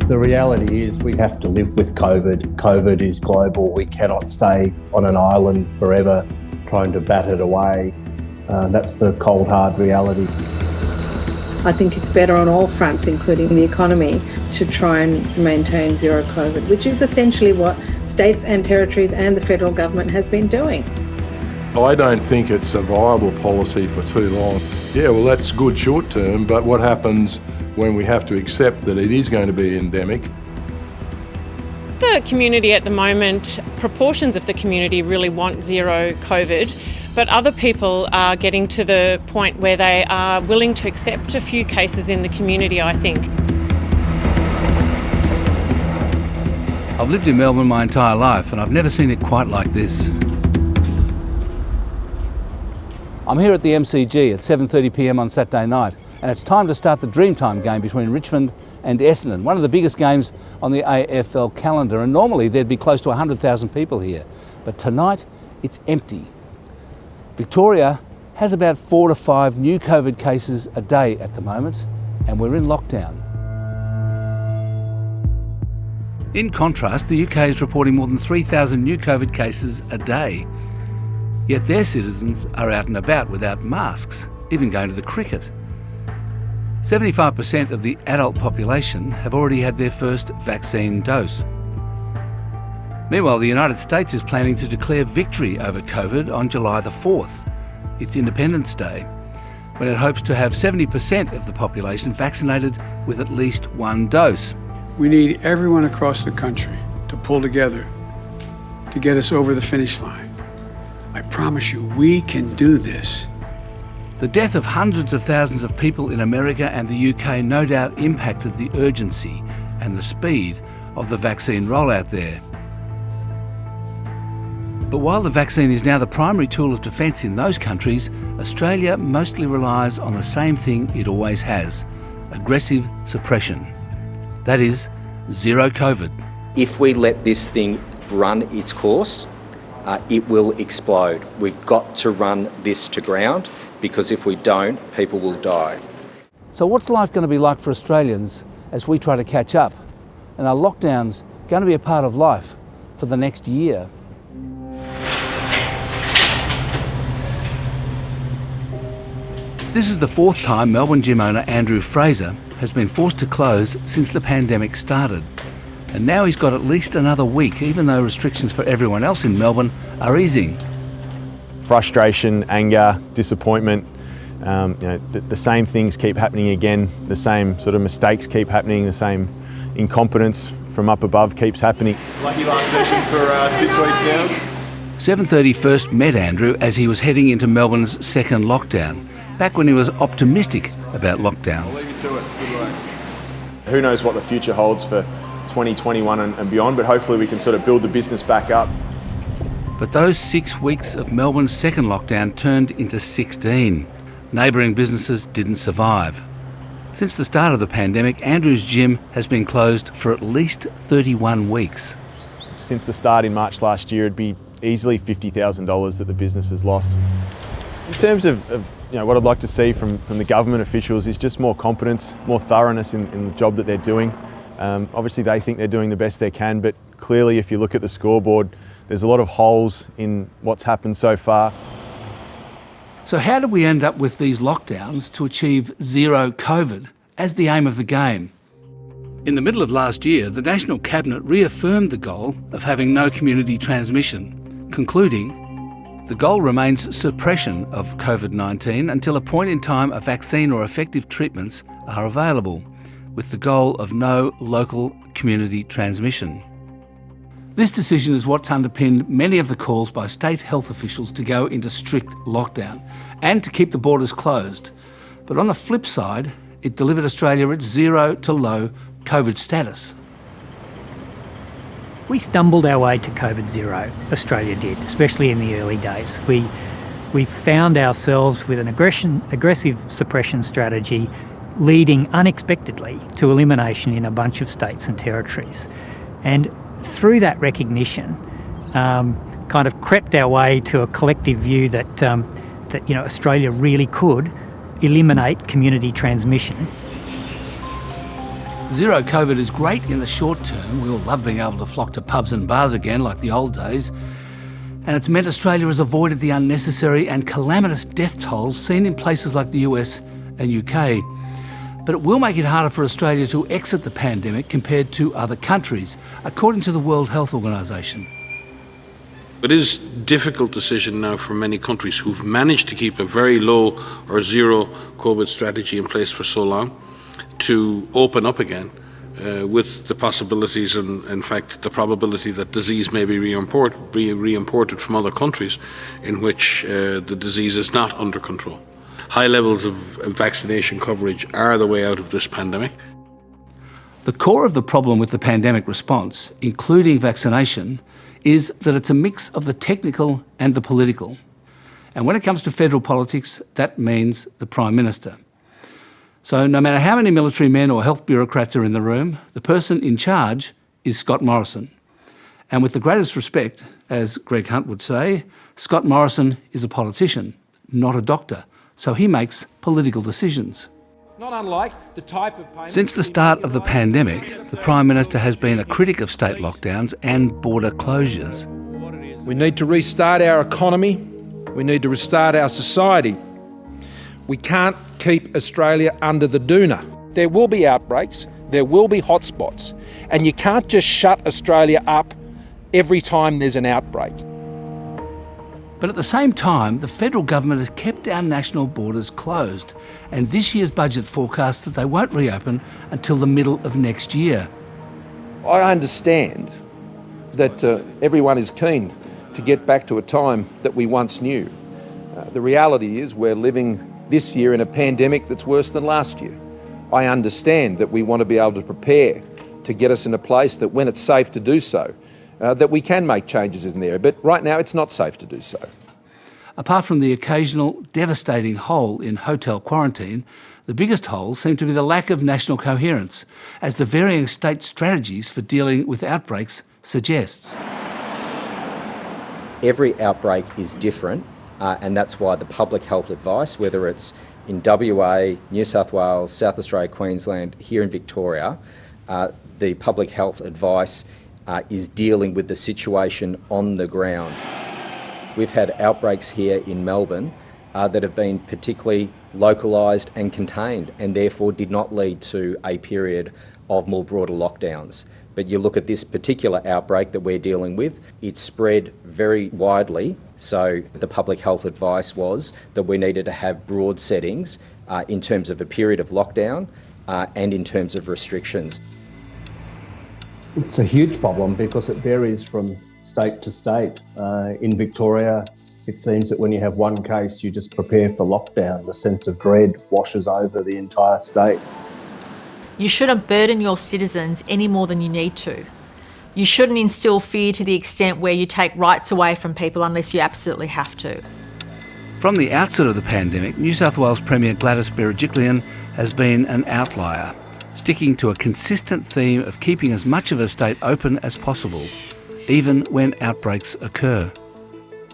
The reality is we have to live with COVID. COVID is global. We cannot stay on an island forever trying to bat it away. That's the cold, hard reality. I think it's better on all fronts, including the economy, to try and maintain zero COVID, which is essentially what states and territories and the federal government has been doing. I don't think it's a viable policy for too long. Yeah, well, that's good short term, but what happens when we have to accept that it is going to be endemic? The community at the moment, proportions of the community really want zero COVID, but other people are getting to the point where they are willing to accept a few cases in the community, I think. I've lived in Melbourne my entire life and I've never seen it quite like this. I'm here at the MCG at 7:30pm on Saturday night, and it's time to start the Dreamtime game between Richmond and Essendon, one of the biggest games on the AFL calendar, and normally there'd be close to 100,000 people here, but tonight it's empty. Victoria has about 4 to 5 new COVID cases a day at the moment, and we're in lockdown. In contrast, the UK is reporting more than 3,000 new COVID cases a day. Yet their citizens are out and about without masks, even going to the cricket. 75% of the adult population have already had their first vaccine dose. Meanwhile, the United States is planning to declare victory over COVID on July the 4th. It's Independence Day, when it hopes to have 70% of the population vaccinated with at least one dose. We need everyone across the country to pull together to get us over the finish line. I promise you, we can do this. The death of hundreds of thousands of people in America and the UK no doubt impacted the urgency and the speed of the vaccine rollout there. But while the vaccine is now the primary tool of defence in those countries, Australia mostly relies on the same thing it always has: aggressive suppression. That is, zero COVID. If we let this thing run its course, it will explode. We've got to run this to ground, because if we don't, people will die. So what's life going to be like for Australians as we try to catch up? And are lockdowns going to be a part of life for the next year? This is the 4th time Melbourne gym owner Andrew Fraser has been forced to close since the pandemic started. And now he's got at least another week, even though restrictions for everyone else in Melbourne are easing. Frustration, anger, disappointment, the same things keep happening again, the same sort of mistakes keep happening, the same incompetence from up above keeps happening. Lucky last session for 6 weeks now. 7:30 first met Andrew as he was heading into Melbourne's second lockdown, back when he was optimistic about lockdowns. I'll leave you to it. Good work. Who knows what the future holds for 2021 and beyond, but hopefully we can sort of build the business back up. But those 6 weeks of Melbourne's second lockdown turned into 16. Neighbouring businesses didn't survive. Since the start of the pandemic, Andrew's gym has been closed for at least 31 weeks. Since the start in March last year, it'd be easily $50,000 that the business has lost. In terms of what I'd like to see from the government officials is just more competence, more thoroughness in the job that they're doing. Obviously they think they're doing the best they can, but clearly if you look at the scoreboard, there's a lot of holes in what's happened so far. So how did we end up with these lockdowns to achieve zero COVID as the aim of the game? In the middle of last year, the National Cabinet reaffirmed the goal of having no community transmission, concluding, the goal remains suppression of COVID-19 until a point in time a vaccine or effective treatments are available, with the goal of no local community transmission. This decision is what's underpinned many of the calls by state health officials to go into strict lockdown and to keep the borders closed. But on the flip side, it delivered Australia its zero to low COVID status. We stumbled our way to COVID zero, Australia did, especially in the early days. We found ourselves with an aggressive suppression strategy leading unexpectedly to elimination in a bunch of states and territories. And through that recognition, kind of crept our way to a collective view that Australia really could eliminate community transmission. Zero COVID is great in the short term. We all love being able to flock to pubs and bars again like the old days. And it's meant Australia has avoided the unnecessary and calamitous death tolls seen in places like the US and UK. But it will make it harder for Australia to exit the pandemic compared to other countries, according to the World Health Organization. It is a difficult decision now for many countries who've managed to keep a very low or zero COVID strategy in place for so long to open up again with the possibilities and, in fact, the probability that disease may be re-imported from other countries in which the disease is not under control. High levels of vaccination coverage are the way out of this pandemic. The core of the problem with the pandemic response, including vaccination, is that it's a mix of the technical and the political. And when it comes to federal politics, that means the Prime Minister. So no matter how many military men or health bureaucrats are in the room, the person in charge is Scott Morrison. And with the greatest respect, as Greg Hunt would say, Scott Morrison is a politician, not a doctor, so he makes political decisions. Not unlike the type of payment. Since the start of the pandemic, the Prime Minister has been a critic of state lockdowns and border closures. We need to restart our economy. We need to restart our society. We can't keep Australia under the doona. There will be outbreaks, there will be hotspots, and you can't just shut Australia up every time there's an outbreak. But at the same time, the federal government has kept our national borders closed, and this year's budget forecasts that they won't reopen until the middle of next year. I understand that everyone is keen to get back to a time that we once knew. The reality is we're living this year in a pandemic that's worse than last year. I understand that we want to be able to prepare to get us in a place that when it's safe to do so, that we can make changes in there. But right now it's not safe to do so. Apart from the occasional devastating hole in hotel quarantine, the biggest hole seemed to be the lack of national coherence, as the varying state strategies for dealing with outbreaks suggests. Every outbreak is different. And that's why the public health advice, whether it's in WA, New South Wales, South Australia, Queensland, here in Victoria, the public health advice is dealing with the situation on the ground. We've had outbreaks here in Melbourne that have been particularly localised and contained and therefore did not lead to a period of more broader lockdowns. But you look at this particular outbreak that we're dealing with, it's spread very widely. So the public health advice was that we needed to have broad settings in terms of a period of lockdown and in terms of restrictions. It's a huge problem because it varies from state to state. In Victoria, it seems that when you have one case, you just prepare for lockdown. The sense of dread washes over the entire state. You shouldn't burden your citizens any more than you need to. You shouldn't instill fear to the extent where you take rights away from people unless you absolutely have to. From the outset of the pandemic, New South Wales Premier Gladys Berejiklian has been an outlier, sticking to a consistent theme of keeping as much of a state open as possible, even when outbreaks occur.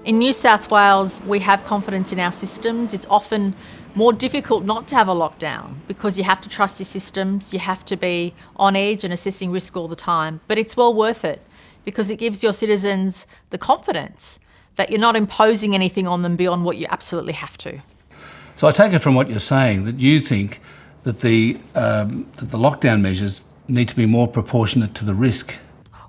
In New South Wales, we have confidence in our systems. It's often more difficult not to have a lockdown because you have to trust your systems, you have to be on edge and assessing risk all the time. But it's well worth it because it gives your citizens the confidence that you're not imposing anything on them beyond what you absolutely have to. So I take it from what you're saying that you think that the lockdown measures need to be more proportionate to the risk.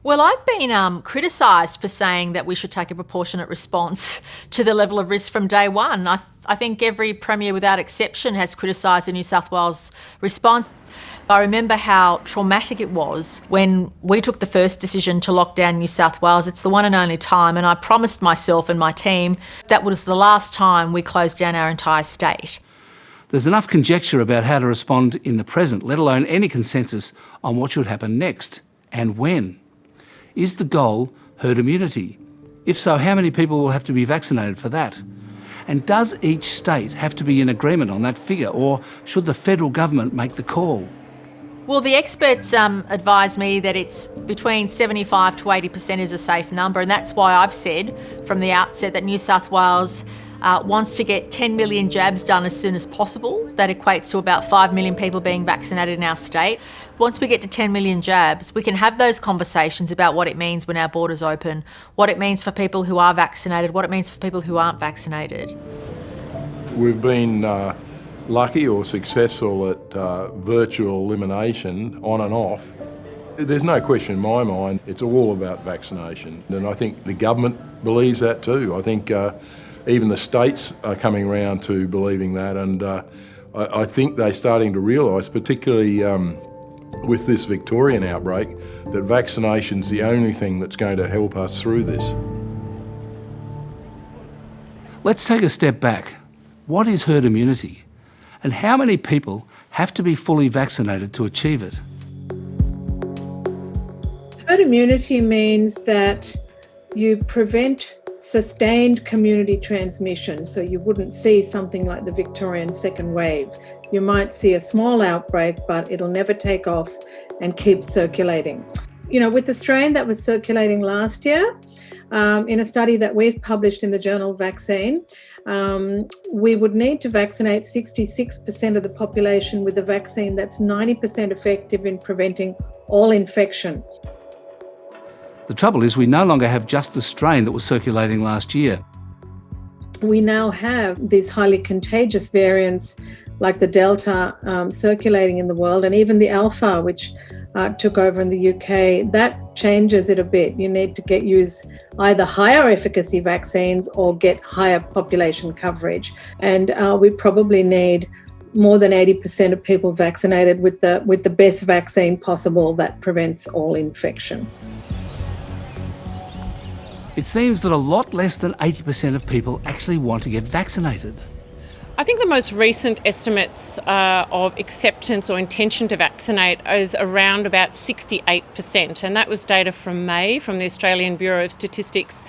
Well, I've been criticised for saying that we should take a proportionate response to the level of risk from day one. I think every Premier without exception has criticised the New South Wales response. I remember how traumatic it was when we took the first decision to lock down New South Wales. It's the one and only time, and I promised myself and my team that was the last time we closed down our entire state. There's enough conjecture about how to respond in the present, let alone any consensus on what should happen next and when. Is the goal herd immunity? If so, how many people will have to be vaccinated for that? And does each state have to be in agreement on that figure, or should the federal government make the call? Well, the experts advise me that it's between 75 to 80% is a safe number, and that's why I've said from the outset that New South Wales wants to get 10 million jabs done as soon as possible. That equates to about 5 million people being vaccinated in our state. Once we get to 10 million jabs, we can have those conversations about what it means when our borders open, what it means for people who are vaccinated, what it means for people who aren't vaccinated. We've been lucky or successful at virtual elimination on and off. There's no question in my mind, it's all about vaccination. And I think the government believes that too. I think even the states are coming around to believing that, and I think they're starting to realise, particularly with this Victorian outbreak, that vaccination's the only thing that's going to help us through this. Let's take a step back. What is herd immunity? And how many people have to be fully vaccinated to achieve it? Herd immunity means that you prevent sustained community transmission. So you wouldn't see something like the Victorian second wave. You might see a small outbreak, but it'll never take off and keep circulating. You know, with the strain that was circulating last year, in a study that we've published in the journal Vaccine, we would need to vaccinate 66% of the population with a vaccine that's 90% effective in preventing all infection. The trouble is we no longer have just the strain that was circulating last year. We now have these highly contagious variants like the Delta circulating in the world, and even the Alpha, which took over in the UK. That changes it a bit. You need to use either higher efficacy vaccines or get higher population coverage. And we probably need more than 80% of people vaccinated with the best vaccine possible that prevents all infection. It seems that a lot less than 80% of people actually want to get vaccinated. I think the most recent estimates of acceptance or intention to vaccinate is around about 68%, and that was data from May from the Australian Bureau of Statistics,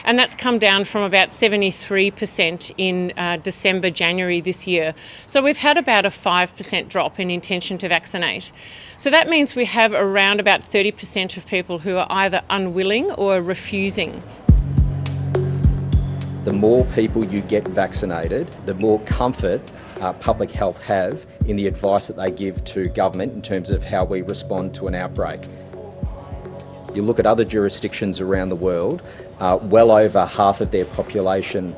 and that's come down from about 73% in December, January this year. So we've had about a 5% drop in intention to vaccinate. So that means we have around about 30% of people who are either unwilling or refusing. The more people you get vaccinated, the more comfort public health have in the advice that they give to government in terms of how we respond to an outbreak. You look at other jurisdictions around the world, well over half of their population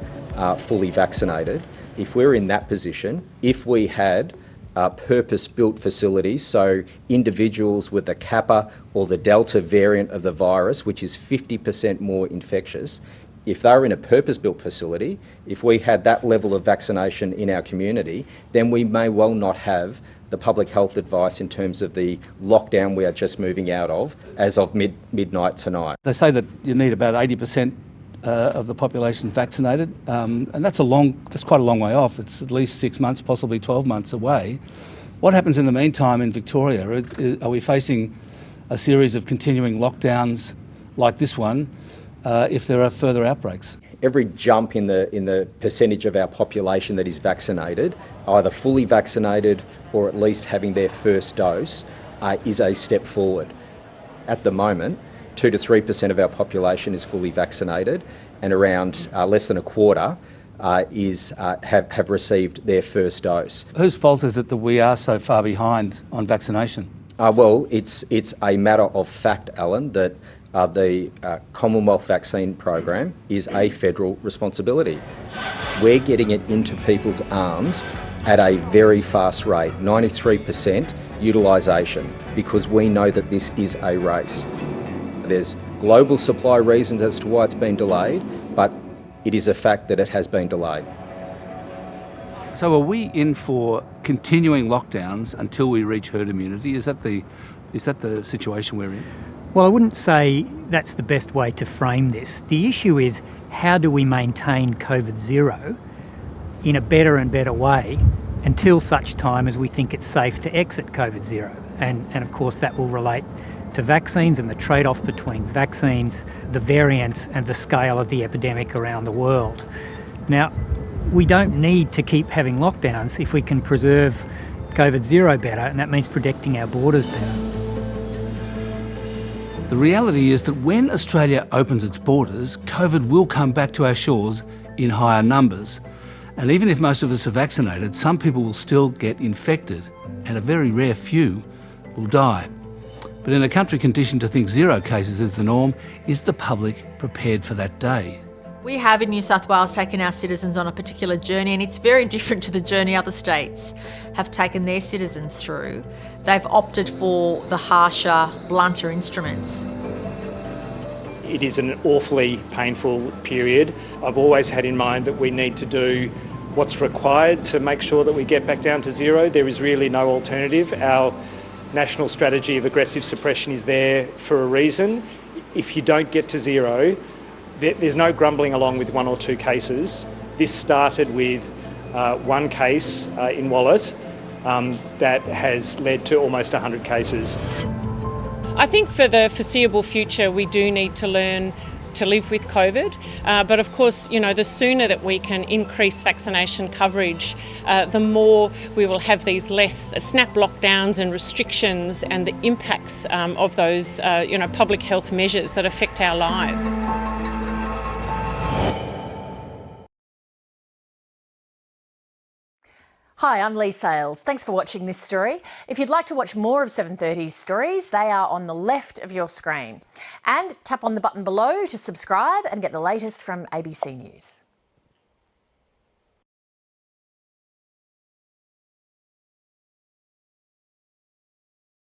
fully vaccinated. If we're in that position, if we had purpose-built facilities, so individuals with the Kappa or the Delta variant of the virus, which is 50% more infectious, if they were in a purpose-built facility, if we had that level of vaccination in our community, then we may well not have the public health advice in terms of the lockdown we are just moving out of as of midnight tonight. They say that you need about 80% of the population vaccinated, and that's quite a long way off. It's at least 6 months, possibly 12 months away. What happens in the meantime in Victoria? Are we facing a series of continuing lockdowns like this one if there are further outbreaks? Every jump in the percentage of our population that is vaccinated, either fully vaccinated or at least having their first dose, is a step forward. At the moment, 2 to 3% of our population is fully vaccinated, and around less than a quarter have received their first dose. Whose fault is it that we are so far behind on vaccination? Well, it's a matter of fact, Alan, that the Commonwealth vaccine program is a federal responsibility. We're getting it into people's arms at a very fast rate, 93% utilisation, because we know that this is a race. There's global supply reasons as to why it's been delayed, but it is a fact that it has been delayed. So are we in for continuing lockdowns until we reach herd immunity? Is that the situation we're in? Well, I wouldn't say that's the best way to frame this. The issue is, how do we maintain COVID zero in a better and better way until such time as we think it's safe to exit COVID zero? And of course that will relate to vaccines and the trade-off between vaccines, the variants and the scale of the epidemic around the world. Now, we don't need to keep having lockdowns if we can preserve COVID zero better, and that means protecting our borders better. The reality is that when Australia opens its borders, COVID will come back to our shores in higher numbers. And even if most of us are vaccinated, some people will still get infected and a very rare few will die. But in a country conditioned to think 0 cases is the norm, is the public prepared for that day? We have in New South Wales taken our citizens on a particular journey, and it's very different to the journey other states have taken their citizens through. They've opted for the harsher, blunter instruments. It is an awfully painful period. I've always had in mind that we need to do what's required to make sure that we get back down to 0. There is really no alternative. Our national strategy of aggressive suppression is there for a reason. If you don't get to 0, there's no grumbling along with 1 or 2 cases. This started with 1 case in Wallet that has led to almost 100 cases. I think for the foreseeable future we do need to learn to live with COVID, but of course, the sooner that we can increase vaccination coverage, the more we will have these less snap lockdowns and restrictions and the impacts of those public health measures that affect our lives. Hi, I'm Lee Sales. Thanks for watching this story. If you'd like to watch more of 730's stories, they are on the left of your screen. And tap on the button below to subscribe and get the latest from ABC News.